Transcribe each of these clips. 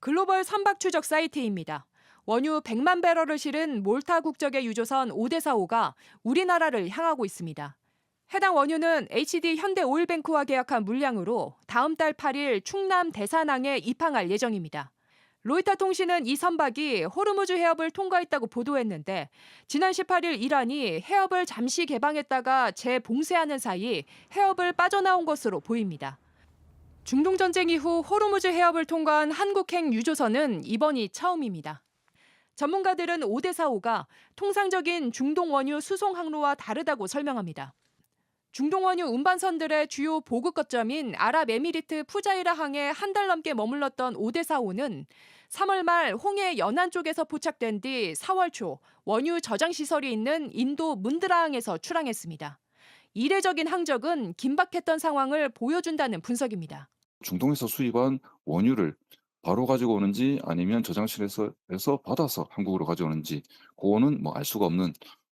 글로벌 선박 추적 사이트입니다. 원유 100만 배럴을 실은 몰타 국적의 유조선 오데사호가 우리나라를 향하고 있습니다. 해당 원유는 HD 현대오일뱅크와 계약한 물량으로 다음 달 8일 충남 대산항에 입항할 예정입니다. 로이터 통신은 이 선박이 호르무즈 해협을 통과했다고 보도했는데 지난 18일 이란이 해협을 잠시 개방했다가 재봉쇄하는 사이 해협을 빠져나온 것으로 보입니다. 중동 전쟁 이후 호르무즈 해협을 통과한 한국행 유조선은 이번이 처음입니다. 전문가들은 오데사호가 통상적인 중동 원유 수송 항로와 다르다고 설명합니다. 중동 원유 운반선들의 주요 보급 거점인 아랍에미리트 푸자이라항에 한 달 넘게 머물렀던 오데사호는 3월 말 홍해 연안 쪽에서 포착된 뒤 4월 초 원유 저장 시설이 있는 인도 문드라항에서 출항했습니다. 이례적인 항적은 긴박했던 상황을 보여준다는 분석입니다. 중동에서 수입한 원유를 바로 가지고 오는지 아니면 저장실에서 받아서 한국으로 가져오는지 그거는 알 수가 없는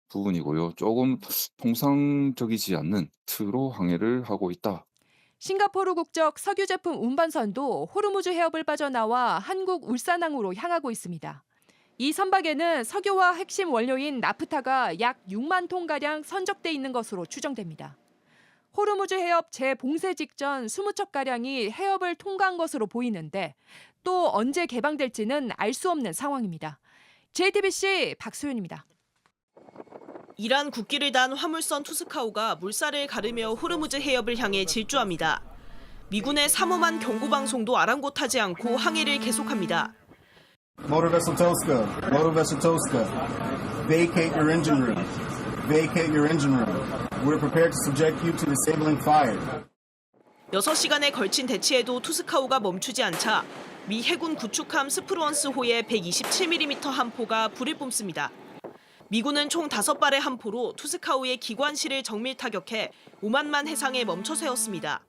부분이고요. 조금 통상적이지 않는 트로 항해를 하고 있다. 싱가포르 국적 석유 제품 운반선도 호르무즈 해협을 빠져나와 한국 울산항으로 향하고 있습니다. 이 선박에는 석유와 핵심 원료인 나프타가 약 6만 톤가량 선적돼 있는 것으로 추정됩니다. 호르무즈 해협 재봉쇄 직전 20척가량이 해협을 통과한 것으로 보이는데 또 언제 개방될지는 알 수 없는 상황입니다. JTBC 박소연입니다. 이란 국기를 단 화물선 투스카우가 물살을 가르며 호르무즈 해협을 향해 질주합니다. 미군의 삼엄한 경고 방송도 아랑곳하지 않고 항해를 계속합니다. Motor vessel Tosca, motor vessel Tosca, vacate your engine room. Vacate your engine room. We're prepared to subject you to disabling fire. 6시간에 걸친 대치에도 투스카우가 멈추지 않자 미 해군 구축함 스프루언스호의 127mm 함포가 불을 뿜습니다. 미군은 총 5발의 함포로 투스카우의 기관실을 정밀 타격해 오만만 해상에 멈춰 세웠습니다.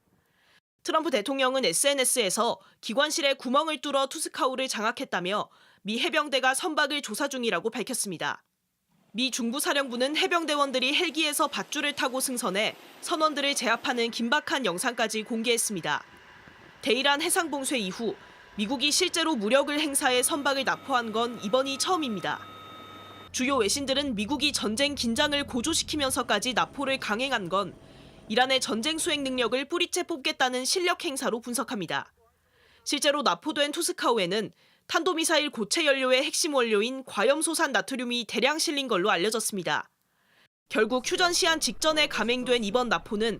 트럼프 대통령은 SNS에서 기관실에 구멍을 뚫어 투스카우를 장악했다며 미 해병대가 선박을 조사 중이라고 밝혔습니다. 미 중부사령부는 해병대원들이 헬기에서 밧줄을 타고 승선해 선원들을 제압하는 긴박한 영상까지 공개했습니다. 대이란 해상봉쇄 이후 미국이 실제로 무력을 행사해 선박을 납포한 건 이번이 처음입니다. 주요 외신들은 미국이 전쟁 긴장을 고조시키면서까지 납포를 강행한 건 이란의 전쟁 수행 능력을 뿌리째 뽑겠다는 실력 행사로 분석합니다. 실제로 납포된 투스카우에는 탄도미사일 고체 연료의 핵심 원료인 과염소산 나트륨이 대량 실린 걸로 알려졌습니다. 결국 휴전 시한 직전에 감행된 이번 납포는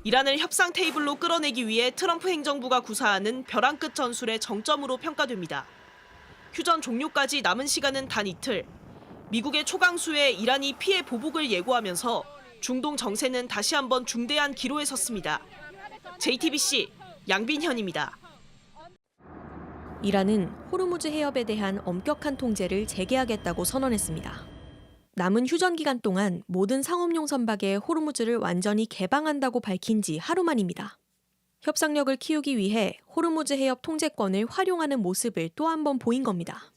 이란을 협상 테이블로 끌어내기 위해 트럼프 행정부가 구사하는 벼랑 끝 전술의 정점으로 평가됩니다. 휴전 종료까지 남은 시간은 단 이틀. 미국의 초강수에 이란이 피해 보복을 예고하면서 중동 정세는 다시 한번 중대한 기로에 섰습니다. JTBC 양빈현입니다. 이란은 호르무즈 해협에 대한 엄격한 통제를 재개하겠다고 선언했습니다. 남은 휴전 기간 동안 모든 상업용 선박의 호르무즈를 완전히 개방한다고 밝힌 지 하루 만입니다. 협상력을 키우기 위해 호르무즈 해협 통제권을 활용하는 모습을 또 한 번 보인 겁니다.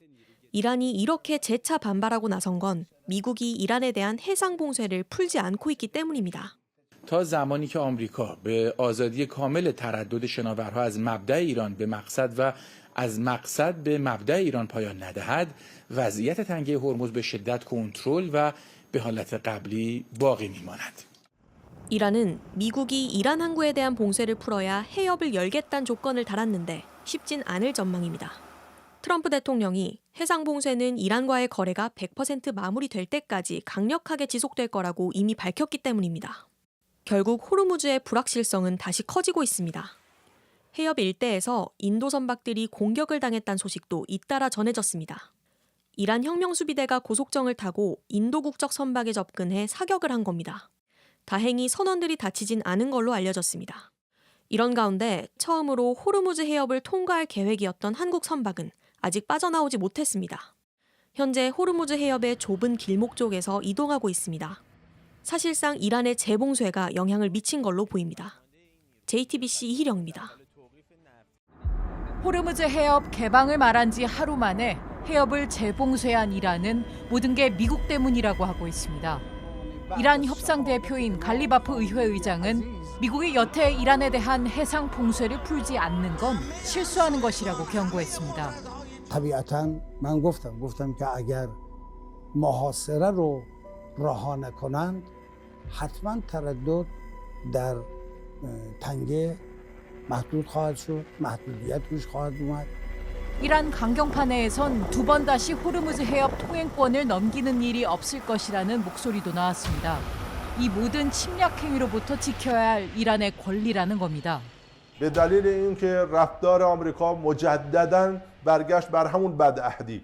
이란이 이렇게 재차 반발하고 나선 건 미국이 이란에 대한 해상 봉쇄를 풀지 않고 있기 때문입니다. تا زمانی که آمریکا به آزادی کامل تردد شناورها از مبدأ ایران به مقصد و از مقصد به مبدأ ایران پایان ندهد وضعیت تنگه هرمز به شدت کنترل و به حالت قبلی باقی میماند. 이란은 미국이 이란 항구에 대한 봉쇄를 풀어야 해협을 열겠다는 조건을 달았는데 쉽진 않을 전망입니다. 트럼프 대통령이 해상 봉쇄는 이란과의 거래가 100% 마무리될 때까지 강력하게 지속될 거라고 이미 밝혔기 때문입니다. 결국 호르무즈의 불확실성은 다시 커지고 있습니다. 해협 일대에서 인도 선박들이 공격을 당했다는 소식도 잇따라 전해졌습니다. 이란 혁명수비대가 고속정을 타고 인도 국적 선박에 접근해 사격을 한 겁니다. 다행히 선원들이 다치진 않은 걸로 알려졌습니다. 이런 가운데 처음으로 호르무즈 해협을 통과할 계획이었던 한국 선박은 아직 빠져나오지 못했습니다. 현재 호르무즈 해협의 좁은 길목 쪽에서 이동하고 있습니다. 사실상 이란의 재봉쇄가 영향을 미친 걸로 보입니다. JTBC 이희령입니다. 호르무즈 해협 개방을 말한 지 하루 만에 해협을 재봉쇄한 이란은 모든 게 미국 때문이라고 하고 있습니다. 이란 협상 대표인 갈리바프 의회 의장은 미국이 여태 이란에 대한 해상 봉쇄를 풀지 않는 건 실수하는 것이라고 경고했습니다. طبیعتاً من گفتم که اگر محاصره رو رها نکنند حتما تردد در تنگه محدود خواهد شد، محدودیت روش خواهد اومد. 이란 강경파 내에선 두 번 다시 호르무즈 해협 통행권을 넘기는 일이 없을 것이라는 목소리도 나왔습니다. 이 모든 침략 행위로부터 지켜야 할 이란의 권리라는 겁니다. به دلیل اینکه رفتار آمریکا مجدداً برگشت بر همون بدعهدی،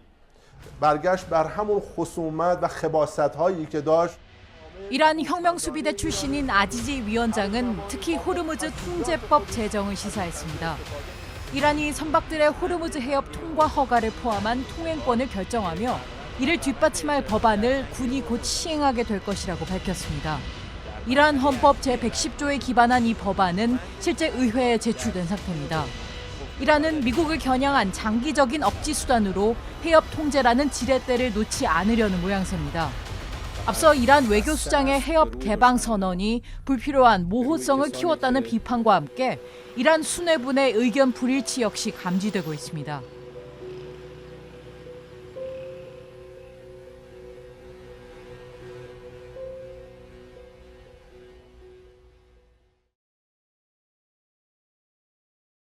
برگشت بر همون خصومت و خباثت‌هایی که داشت. 이란 혁명수비대 출신인 아지지 위원장은 특히 호르무즈 통제법 제정을 시사했습니다. 이란이 선박들의 호르무즈 해협 통과 허가를 포함한 통행권을 결정하며 이를 뒷받침할 법안을 군이 곧 시행하게 될 것이라고 밝혔습니다. 이란 헌법 제110조에 기반한 이 법안은 실제 의회에 제출된 상태입니다. 이란은 미국을 겨냥한 장기적인 억지 수단으로 해협 통제라는 지렛대를 놓지 않으려는 모양새입니다. 앞서 이란 외교수장의 해협 개방 선언이 불필요한 모호성을 키웠다는 비판과 함께 이란 수뇌부의 의견 불일치 역시 감지되고 있습니다.